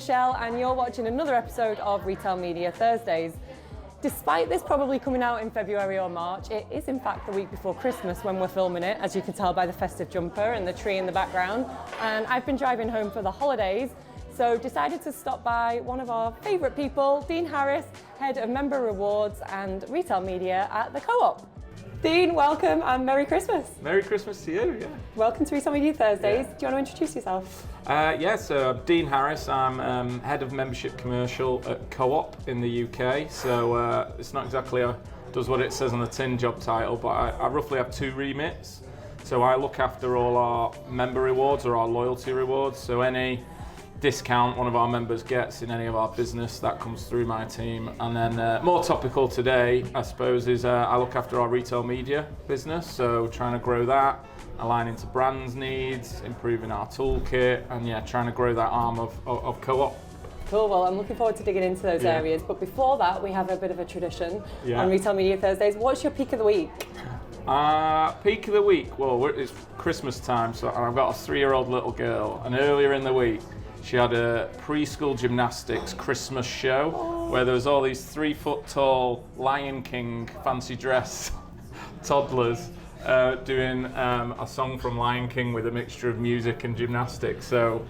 Michelle, and you're watching another episode of Retail Media Thursdays. Despite this probably coming out in February or March, it is in fact the week before Christmas when we're filming it, as you can tell by the festive jumper and the tree in the background. And I've been driving home for the holidays, so decided to stop by one of our favourite people, Dean Harris, Head of Member Rewards and Retail Media at the Co-op. Dean, welcome and Merry Christmas. Merry Christmas to you, yeah. Welcome to Retail Media Thursdays. Do you want to introduce yourself? So I'm Dean Harris. I'm Head of Membership Commercial at Co-op in the UK. So it's not exactly does what it says on the tin job title, but I roughly have two remits. So I look after all our member rewards or our loyalty rewards. So any discount one of our members gets in any of our business, that comes through my team. And then more topical today, I suppose, is I look after our retail media business. So trying to grow that, aligning to brands' needs, improving our toolkit, and trying to grow that arm of Co-op. Cool, well I'm looking forward to digging into those areas, but before that we have a bit of a tradition on Retail Media Thursdays. What's your peak of the week? Peak of the week, well it's Christmas time, so I've got a 3-year-old little girl, and earlier in the week she had a preschool gymnastics Christmas show where there was all these 3-foot tall Lion King fancy dress toddlers doing a song from Lion King with a mixture of music and gymnastics. So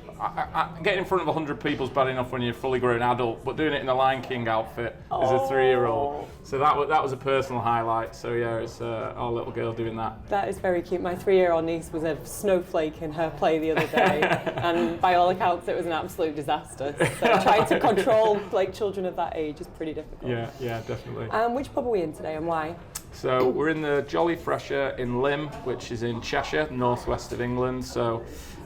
getting in front of 100 people is bad enough when you're a fully grown adult, but doing it in a Lion King outfit as a 3-year-old. So that was a personal highlight. So it's our little girl doing that. That is very cute. My 3-year-old niece was a snowflake in her play the other day, and by all accounts it was an absolute disaster. So trying to control children of that age is pretty difficult. Yeah, definitely. Which pub are we in today and why? So we're in the Jolly Fresher in Lymm, which is in Cheshire, northwest of England. So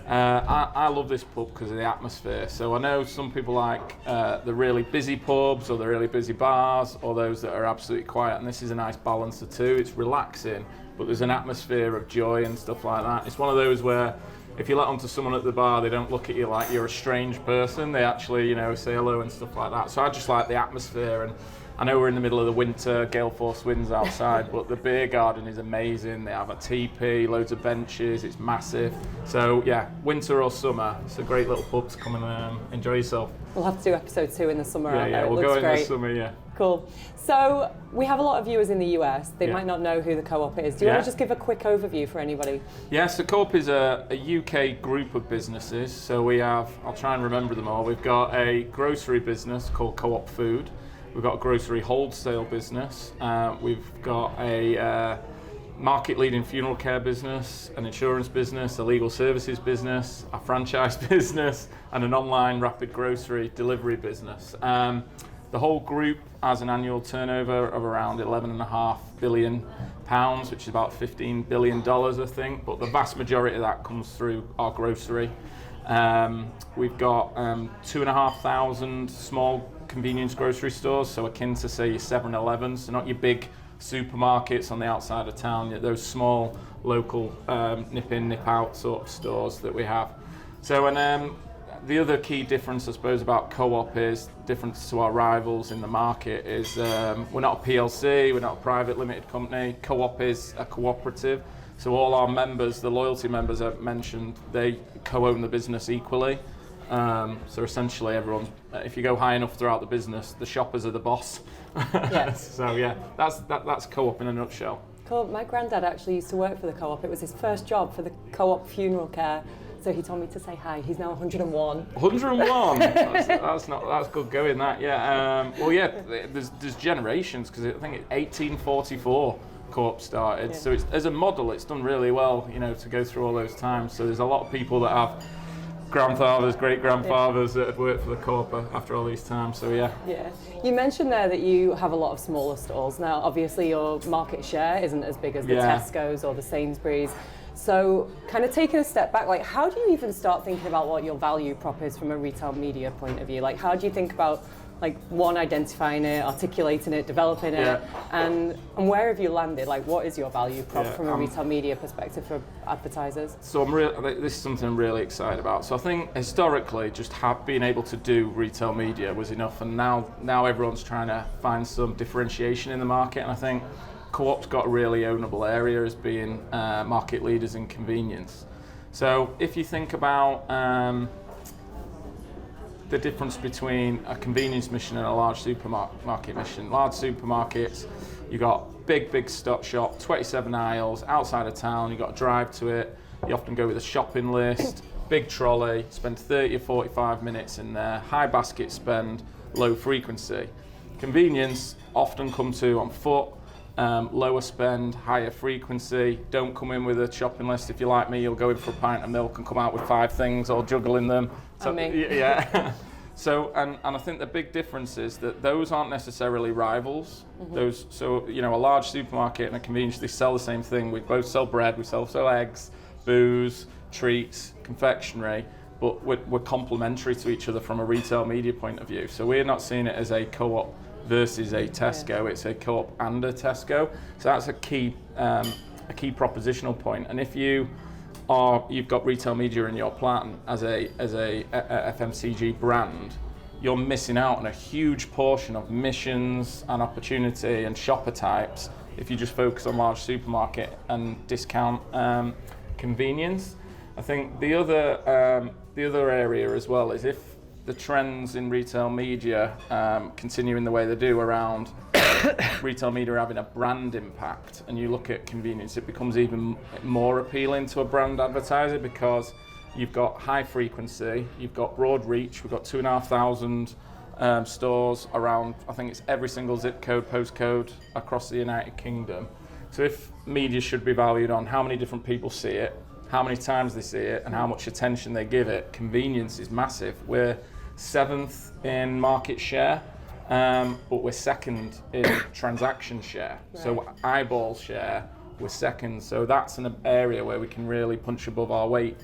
I love this pub because of the atmosphere. So I know some people like the really busy pubs or the really busy bars, or those that are absolutely quiet, and this is a nice balance of two. It's relaxing, but there's an atmosphere of joy and stuff like that. It's one of those where if you let on to someone at the bar, they don't look at you like you're a strange person. They actually, say hello and stuff like that. So I just like the atmosphere, and I know we're in the middle of the winter, gale force winds outside, but the beer garden is amazing. They have a teepee, loads of benches, it's massive. So winter or summer, it's a great little pub to come and enjoy yourself. We'll have to do episode 2 in the summer. We'll go in the summer, Cool. So we have a lot of viewers in the US. They might not know who the Co-op is. Do you want to just give a quick overview for anybody? Yes, the Co-op is a UK group of businesses. So we have, I'll try and remember them all. We've got a grocery business called Co-op Food. We've got a grocery wholesale business. We've got a market-leading funeral care business, an insurance business, a legal services business, a franchise business, and an online rapid grocery delivery business. The whole group has an annual turnover of around £11.5 billion, which is about $15 billion, I think. But the vast majority of that comes through our grocery. We've got 2,500 small convenience grocery stores, so akin to say your 7-Elevens, so not your big supermarkets on the outside of town, those small local nip in, nip out sort of stores that we have. So the other key difference I suppose about Co-op is difference to our rivals in the market is we're not a PLC, we're not a private limited company. Co-op is a cooperative, so all our members, the loyalty members I've mentioned, they co-own the business equally. So essentially everyone's, if you go high enough throughout the business, the shoppers are the boss. So that's Co-op in a nutshell. Cool. My granddad actually used to work for the Co-op. It was his first job for the Co-op funeral care. So he told me to say hi. He's now 101. 101? That's good going, that, there's generations, because I think it's 1844 Co-op started. So as a model, it's done really well, to go through all those times. So there's a lot of people that have grandfathers, great-grandfathers that had worked for the Co-op after all these times, so yeah. You mentioned there that you have a lot of smaller stores. Now, obviously your market share isn't as big as the Tesco's or the Sainsbury's. So kind of taking a step back, how do you even start thinking about what your value prop is from a retail media point of view? How do you think about one, identifying it, articulating it, developing it, and where have you landed? What is your value prop from a retail media perspective for advertisers? So this is something I'm really excited about. So I think historically, just being able to do retail media was enough, and now everyone's trying to find some differentiation in the market, and I think Co-op's got a really ownable area as being market leaders in convenience. So if you think about the difference between a convenience mission and a large supermarket mission. Large supermarkets, you got big stock shop, 27 aisles, outside of town, you got to drive to it, you often go with a shopping list, big trolley, spend 30 or 45 minutes in there, high basket spend, low frequency. Convenience, often come to on foot, lower spend, higher frequency. Don't come in with a shopping list. If you're like me, you'll go in for a pint of milk and come out with 5 things or juggling them. So, yeah. So, and I think the big difference is that those aren't necessarily rivals. So, a large supermarket and a convenience, they sell the same thing. We both sell bread, we sell eggs, booze, treats, confectionery, but we're complementary to each other from a retail media point of view. So we're not seeing it as a co-op versus a Tesco, it's a co-op and a Tesco. So that's a key propositional point. And if you've got retail media in your plan as a FMCG brand, you're missing out on a huge portion of missions and opportunity and shopper types if you just focus on large supermarket and discount convenience. I think the other area as well is if the trends in retail media continue in the way they do around retail media having a brand impact, and you look at convenience, it becomes even more appealing to a brand advertiser because you've got high frequency, you've got broad reach, we've got 2,500 stores around, I think it's every single zip code, postcode across the United Kingdom. So if media should be valued on how many different people see it, how many times they see it, and how much attention they give it, convenience is massive. We're 7th in market share, but we're 2nd in transaction share. Right. So eyeball share, we're 2nd. So that's an area where we can really punch above our weight.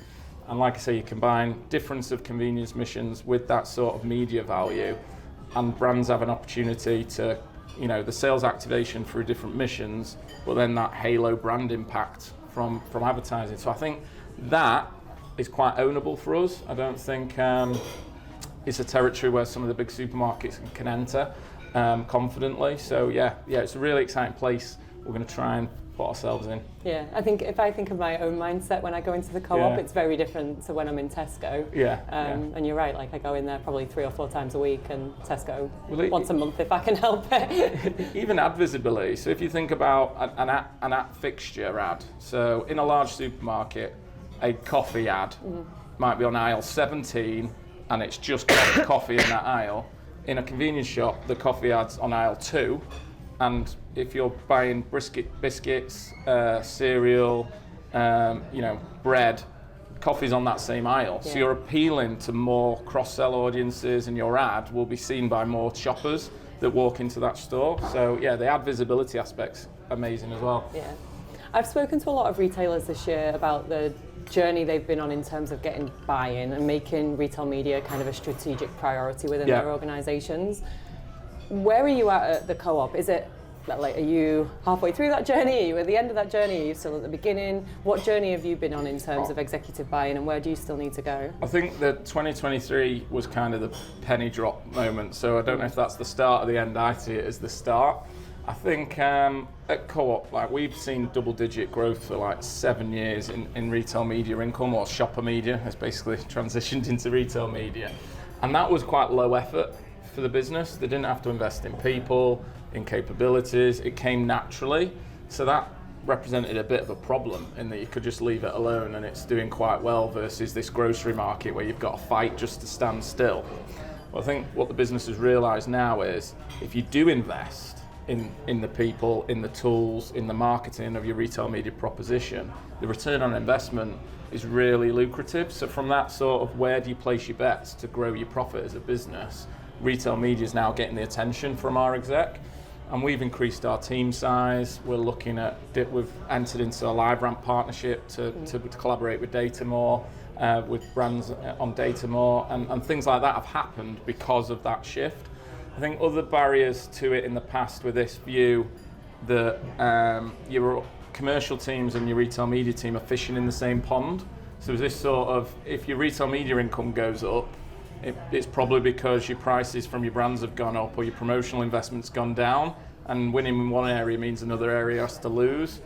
And like I say, you combine difference of convenience missions with that sort of media value, and brands have an opportunity to, the sales activation through different missions, but then that halo brand impact from advertising. So I think that is quite ownable for us. I don't think it's a territory where some of the big supermarkets can enter confidently. So yeah, it's a really exciting place we're going to try and put ourselves in. Yeah, I think if I think of my own mindset when I go into the co-op, it's very different to when I'm in Tesco. And you're right, like I go in there probably 3 or 4 times a week, and Tesco once a month if I can help it. Even ad visibility. So if you think about an app fixture ad, so in a large supermarket, a coffee ad might be on aisle 17, and it's just got coffee in that aisle. In a convenience shop, the coffee ad's on aisle 2, and if you're buying biscuits, cereal, bread, coffee's on that same aisle. So you're appealing to more cross-sell audiences, and your ad will be seen by more shoppers that walk into that store. So yeah, the ad visibility aspect's amazing as well. Yeah, I've spoken to a lot of retailers this year about the journey they've been on in terms of getting buy-in and making retail media kind of a strategic priority within their organisations. Where are you at the co-op? Is it like, are you halfway through that journey? Are you at the end of that journey? Are you still at the beginning? What journey have you been on in terms of executive buy-in, and where do you still need to go? I think that 2023 was kind of the penny drop moment. So I don't know if that's the start or the end. I see it as the start. I think at co-op, like we've seen double-digit growth for like 7 years in retail media income, or shopper media. It's basically transitioned into retail media, and that was quite low effort for the business. They didn't have to invest in people, in capabilities. It came naturally. So that represented a bit of a problem in that you could just leave it alone and it's doing quite well, versus this grocery market where you've got to fight just to stand still. Well, I think what the business has realised now is if you do invest in the people, in the tools, in the marketing of your retail media proposition, the return on investment is really lucrative. So from that sort of where do you place your bets to grow your profit as a business, retail media is now getting the attention from our exec, and we've increased our team size. We're looking at, we've entered into a LiveRamp partnership to collaborate with data more, with brands on data more, and things like that have happened because of that shift. I think other barriers to it in the past were this view that your commercial teams and your retail media team are fishing in the same pond. So there's this sort of, if your retail media income goes up, it's probably because your prices from your brands have gone up or your promotional investment's gone down, and winning in one area means another area has to lose.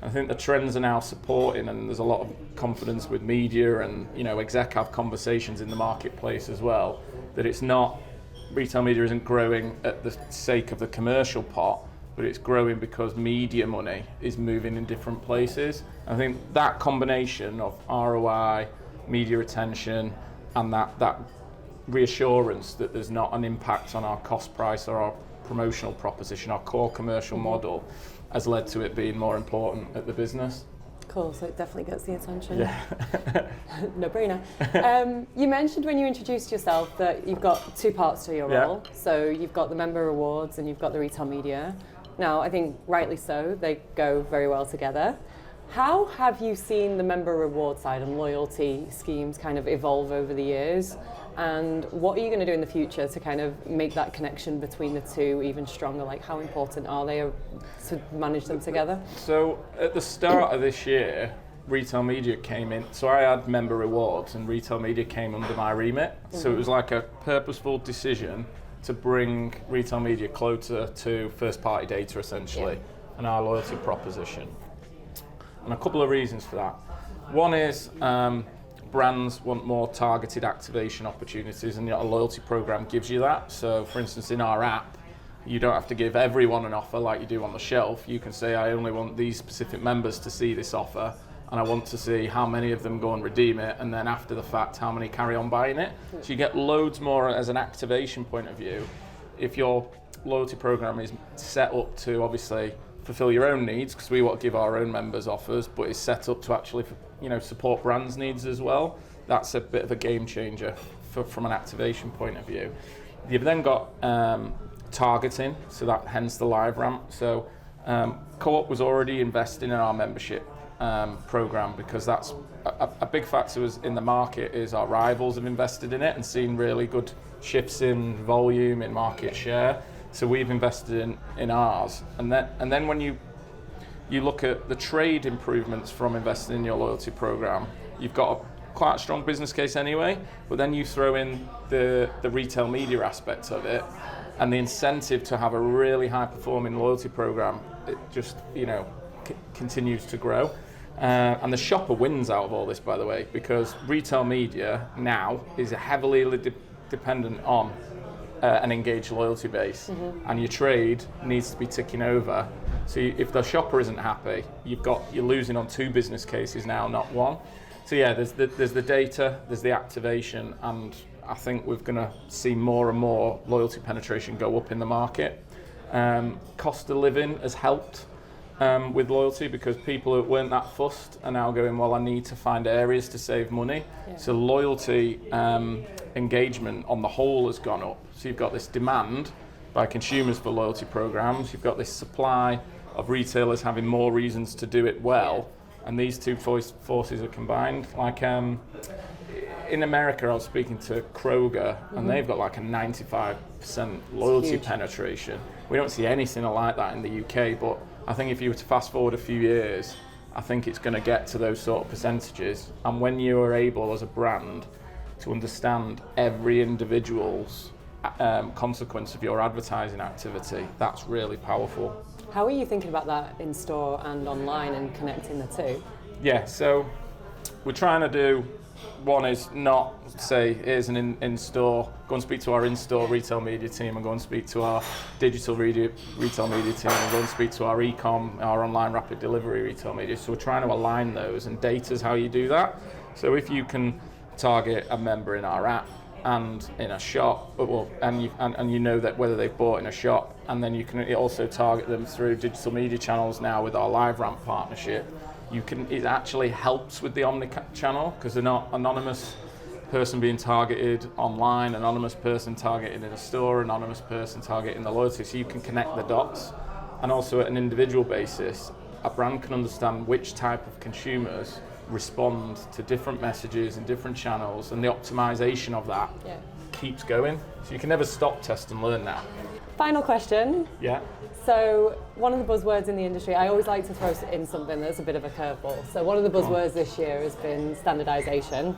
I think the trends are now supporting, and there's a lot of confidence with media and exec have conversations in the marketplace as well, that it's not, retail media isn't growing at the sake of the commercial pot, but it's growing because media money is moving in different places. I think that combination of ROI, media attention, and that reassurance that there's not an impact on our cost price or our promotional proposition, our core commercial model, has led to it being more important at the business. Cool, so it definitely gets the attention. Yeah. No brainer. You mentioned when you introduced yourself that you've got two parts to your role. So you've got the member rewards and you've got the retail media. Now, I think rightly so, they go very well together. How have you seen the member reward side and loyalty schemes kind of evolve over the years? And what are you going to do in the future to kind of make that connection between the two even stronger? Like, how important are they to manage them together? So at the start of this year, retail media came in. So I had member rewards and retail media came under my remit. So it was like a purposeful decision to bring retail media closer to first party data essentially and our loyalty proposition. And a couple of reasons for that. One is brands want more targeted activation opportunities, and a loyalty program gives you that. So for instance, in our app, you don't have to give everyone an offer like you do on the shelf. You can say, I only want these specific members to see this offer, and I want to see how many of them go and redeem it, and then after the fact, how many carry on buying it. So you get loads more as an activation point of view. If your loyalty program is set up to obviously fulfill your own needs, because we want to give our own members offers, but it's set up to actually support brands' needs as well. That's a bit of a game changer from an activation point of view. You've then got targeting, so that hence the live ramp. So Co-op was already investing in our membership program, because that's a big factor in the market is our rivals have invested in it and seen really good shifts in volume, in market share. So we've invested in ours, and then when you look at the trade improvements from investing in your loyalty program, you've got quite a strong business case anyway, but then you throw in the retail media aspect of it and the incentive to have a really high performing loyalty program, it just continues to grow. And the shopper wins out of all this, by the way, because retail media now is heavily dependent on an engaged loyalty base, and your trade needs to be ticking over. So if the shopper isn't happy, you're losing on two business cases now, not one. So yeah, there's the data, there's the activation, and I think we're going to see more and more loyalty penetration go up in the market. Cost of living has helped with loyalty, because people who weren't that fussed are now going, well, I need to find areas to save money. So loyalty engagement on the whole has gone up. So you've got this demand by consumers for loyalty programs, you've got this supply of retailers having more reasons to do it well, and these two forces are combined. Like in America, I was speaking to Kroger, and they've got like a 95% loyalty penetration. We don't see anything like that in the UK, but I think if you were to fast forward a few years, I think it's going to get to those sort of percentages. And when you are able as a brand to understand every individual's consequence of your advertising activity, that's really powerful. How are you thinking about that in store and online and connecting the two? Yeah, so we're trying to do, one is not say, here's an in-store, go and speak to our in-store retail media team and go and speak to our digital retail media team and go and speak to our e-com, our online rapid delivery retail media. So we're trying to align those, and data's how you do that. So if you can target a member in our app and in a shop, and you know that whether they've bought in a shop, and then you can also target them through digital media channels now with our live ramp partnership. It actually helps with the omni-channel, because they're not anonymous person being targeted online, anonymous person targeted in a store, anonymous person targeted in the loyalty, so you can connect the dots. And also at an individual basis, a brand can understand which type of consumers respond to different messages in different channels, and the optimization of that keeps going. So you can never stop, test and learn now. Final question. Yeah. So one of the buzzwords in the industry, I always like to throw in something that's a bit of a curveball. So one of the buzzwords this year has been standardization.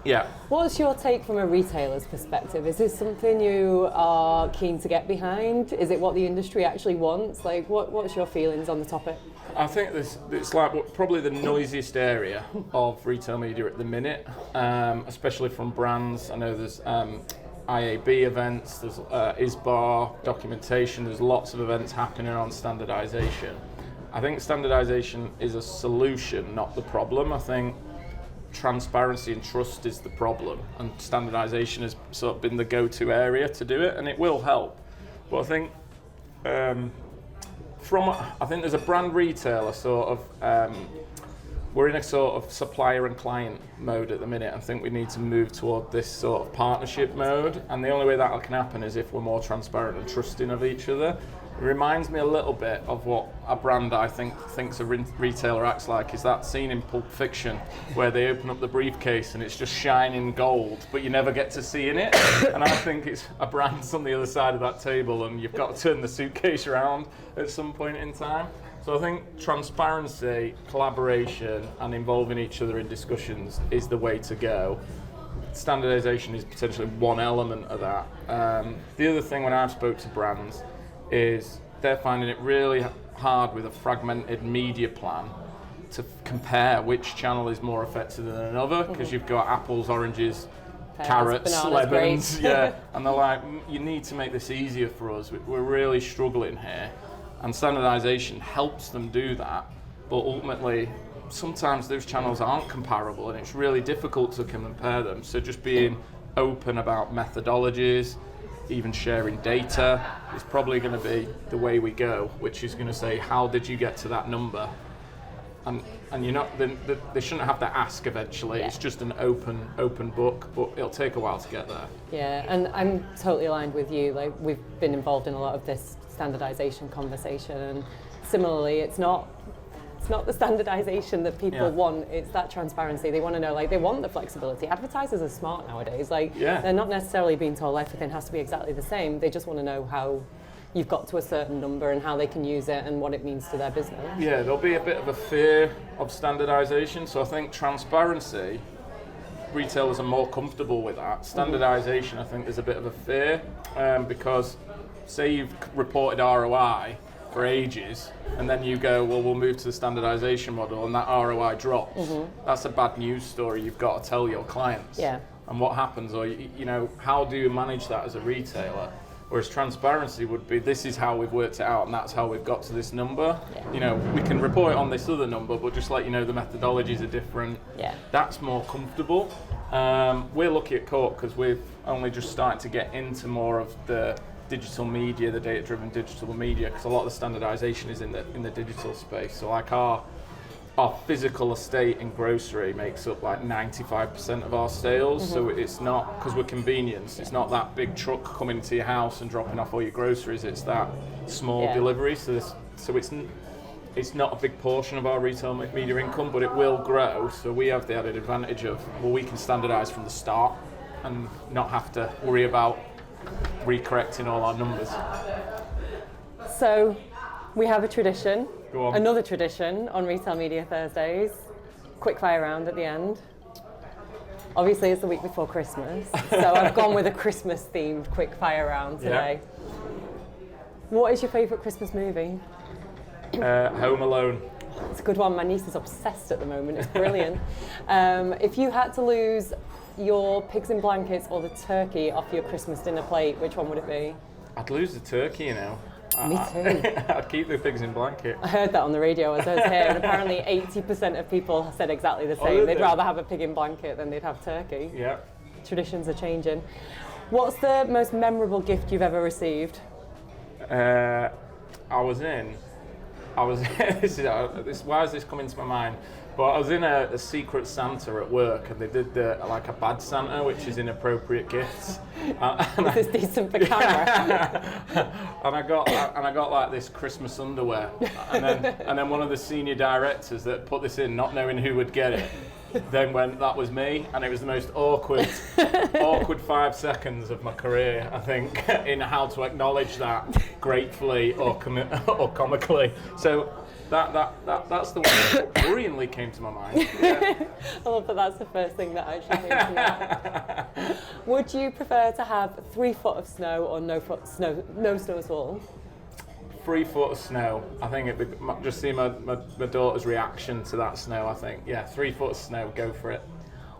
Yeah. What's your take from a retailer's perspective? Is this something you are keen to get behind? Is it what the industry actually wants? Like, what's your feelings on the topic? I think it's like probably the noisiest area of retail media at the minute, especially from brands. I know there's IAB events, there's ISBAR documentation, there's lots of events happening on standardisation. I think standardisation is a solution, not the problem. I think transparency and trust is the problem, and standardisation has sort of been the go-to area to do it, and it will help. But I think I think there's a brand retailer sort of, we're in a sort of supplier and client mode at the minute. I think we need to move toward this sort of partnership mode, and the only way that can happen is if we're more transparent and trusting of each other. It reminds me a little bit of what a brand I think thinks a retailer acts like, is that scene in Pulp Fiction where they open up the briefcase and it's just shining gold, but you never get to see in it. And I think it's a brand's on the other side of that table, and you've got to turn the suitcase around at some point in time. So I think transparency, collaboration, and involving each other in discussions is the way to go. Standardisation is potentially one element of that. The other thing when I've spoke to brands is they're finding it really hard with a fragmented media plan to compare which channel is more effective than another, because you've got apples, oranges, carrots, bananas, lemons, yeah, and they're like, you need to make this easier for us. We're really struggling here, and standardisation helps them do that. But ultimately, sometimes those channels aren't comparable, and it's really difficult to compare them. So just being open about methodologies, even sharing data, is probably going to be the way we go, which is going to say, how did you get to that number? And you're not, they shouldn't have to ask eventually. Yeah. It's just an open book, but it'll take a while to get there. Yeah, and I'm totally aligned with you. Like, we've been involved in a lot of this standardization conversation, and similarly, it's not the standardization that people want, it's that transparency. They want to know, like, they want the flexibility. Advertisers are smart nowadays. Like, they're not necessarily being told everything has to be exactly the same. They just want to know how you've got to a certain number and how they can use it and what it means to their business. Yeah, there'll be a bit of a fear of standardization. So I think transparency, retailers are more comfortable with that. Standardization, I think there's a bit of a fear, because say you've reported ROI for ages, and then you go, well, we'll move to the standardization model, and that ROI drops. That's a bad news story you've got to tell your clients. Yeah. And what happens, or how do you manage that as a retailer? Whereas transparency would be, this is how we've worked it out, and that's how we've got to this number. Yeah. We can report it on this other number, but just let you know the methodologies are different. Yeah. That's more comfortable. We're lucky at Cork because we've only just started to get into more of the digital media, the data-driven digital media, because a lot of the standardization is in the digital space. So like our physical estate in grocery makes up like 95% of our sales. So it's not, because we're convenience, it's not that big truck coming to your house and dropping off all your groceries, it's that small delivery. So it's not a big portion of our retail media income, but it will grow. So we have the added advantage of, well, we can standardize from the start and not have to worry about recorrecting all our numbers. So we have a tradition, Go on. Another tradition on Retail Media Thursdays, quick fire round at the end. Obviously it's the week before Christmas, so I've gone with a Christmas themed quick fire round today. What is your favourite Christmas movie? Home Alone. It's a good one. My niece is obsessed at the moment. It's brilliant. If you had to lose your pigs in blankets or the turkey off your Christmas dinner plate, which one would it be? I'd lose the turkey, Me too. I'd keep the pigs in blanket. I heard that on the radio as I was here, and apparently 80% of people said exactly the same. They'd rather have a pig in blanket than they'd have turkey. Yeah. Traditions are changing. What's the most memorable gift you've ever received? Why is this coming to my mind? But I was in a Secret Santa at work, and they did like a bad Santa, which is inappropriate gifts. Is this decent for camera? and I got like this Christmas underwear, and then one of the senior directors that put this in, not knowing who would get it, then went, that was me, and it was the most awkward 5 seconds of my career, I think, in how to acknowledge that gratefully or comically. So That's the one that worryingly came to my mind. Yeah. I love that that's the first thing that actually came to mind. Would you prefer to have 3 foot of snow or no snow at all? 3 foot of snow. I think just see my daughter's reaction to that snow. I think, yeah, 3 foot of snow. Go for it.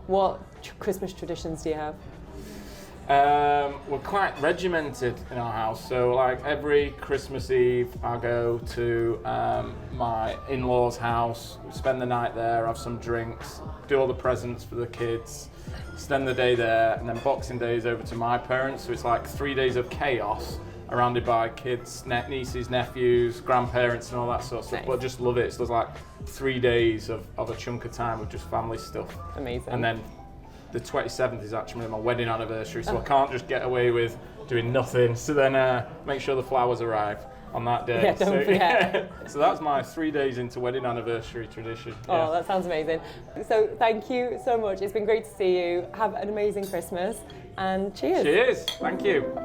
What Christmas traditions do you have? We're quite regimented in our house, so like every Christmas Eve I go to my in-laws' house, spend the night there, have some drinks, do all the presents for the kids, spend the day there, and then Boxing Day is over to my parents, so it's like 3 days of chaos surrounded by kids, nieces, nephews, grandparents and all that sort of stuff. Nice. But just love it. So there's like 3 days of a chunk of time with just family stuff. Amazing. And then the 27th is actually my wedding anniversary, so I can't just get away with doing nothing. So then make sure the flowers arrive on that day. Yeah, don't forget. So that's my 3 days into wedding anniversary tradition. Oh, that sounds amazing. So thank you so much. It's been great to see you. Have an amazing Christmas and cheers. Cheers. Thank you.